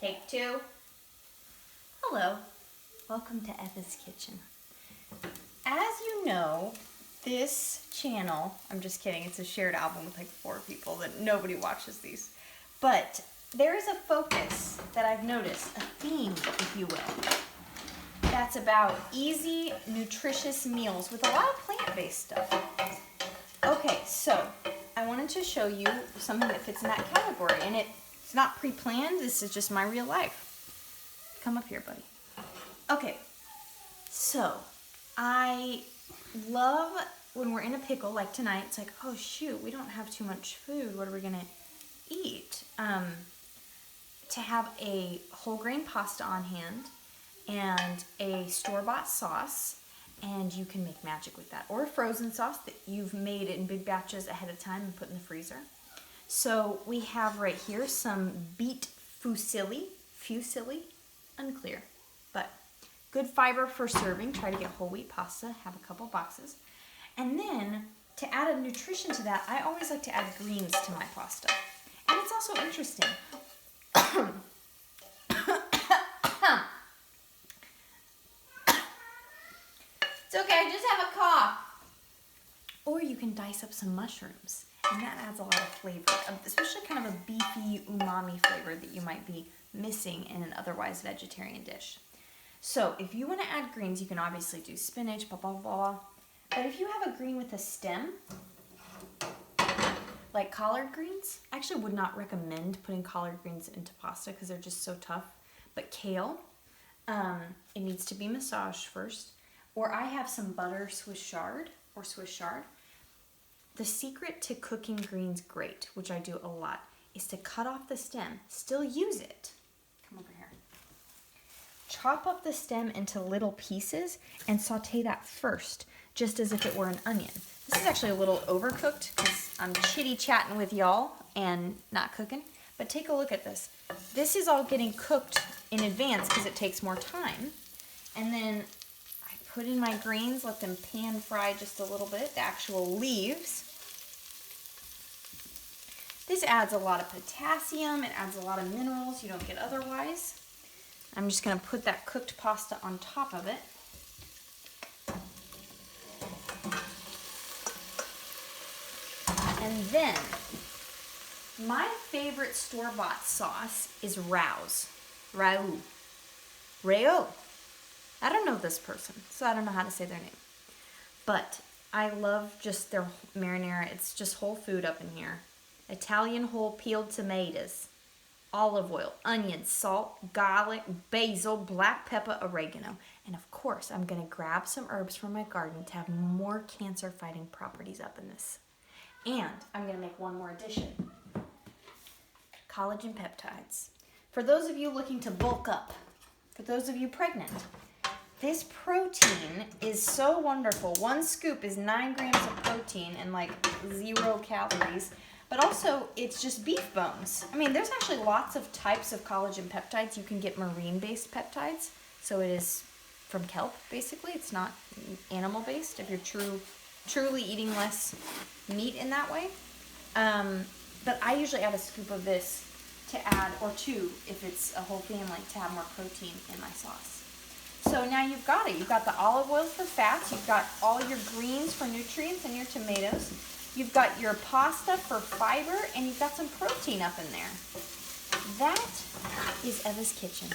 Take two. Hello, welcome to Eva's Kitchen. As you know, this channel, I'm just kidding, it's a shared album with like 4 people that nobody watches these. But there is a focus that I've noticed, a theme, if you will, that's about easy, nutritious meals with a lot of plant-based stuff. Okay, so I wanted to show you something that fits in that category, and it's not pre-planned, this is just my real life. Come up here, buddy. Okay, so I love when we're in a pickle, like tonight, it's like, oh shoot, we don't have too much food, what are we gonna eat? To have a whole grain pasta on hand and a store-bought sauce, and you can make magic with that. Or a frozen sauce that you've made in big batches ahead of time and put in the freezer. So we have right here some beet fusilli, unclear, but good fiber for serving. Try to get whole wheat pasta, have a couple boxes. And then to add a nutrition to that, I always like to add greens to my pasta. And it's also interesting. It's okay, I just have a cough. Or you can dice up some mushrooms, and that adds a lot of flavor, especially kind of a beefy umami flavor that you might be missing in an otherwise vegetarian dish. So if you want to add greens, you can obviously do spinach, blah, blah, blah. But if you have a green with a stem, like collard greens, I actually would not recommend putting collard greens into pasta because they're just so tough. But kale, it needs to be massaged first. Or I have some butter Swiss chard. The secret to cooking greens great, which I do a lot, is to cut off the stem. Still use it. Come over here. Chop up the stem into little pieces and saute that first, just as if it were an onion. This is actually a little overcooked because I'm chitty-chatting with y'all and not cooking. But take a look at this. This is all getting cooked in advance because it takes more time. And then I put in my greens, let them pan fry just a little bit, the actual leaves. This adds a lot of potassium, it adds a lot of minerals you don't get otherwise. I'm just gonna put that cooked pasta on top of it. And then, my favorite store-bought sauce is Rao's. Rao. I don't know this person, so I don't know how to say their name. But I love just their marinara. It's just whole food up in here. Italian whole peeled tomatoes, olive oil, onions, salt, garlic, basil, black pepper, oregano. And of course, I'm gonna grab some herbs from my garden to have more cancer-fighting properties up in this. And I'm gonna make one more addition. Collagen peptides. For those of you looking to bulk up, for those of you pregnant, this protein is so wonderful. 1 scoop is 9 grams of protein and like 0 calories. But also, it's just beef bones. I mean, there's actually lots of types of collagen peptides. You can get marine-based peptides. So it is from kelp, basically. It's not animal-based if you're truly eating less meat in that way. But I usually add a scoop of this to add, or 2 if it's a whole family, to have more protein in my sauce. So now you've got it. You've got the olive oil for fats. You've got all your greens for nutrients and your tomatoes. You've got your pasta for fiber, and you've got some protein up in there. That is Eva's Kitchen.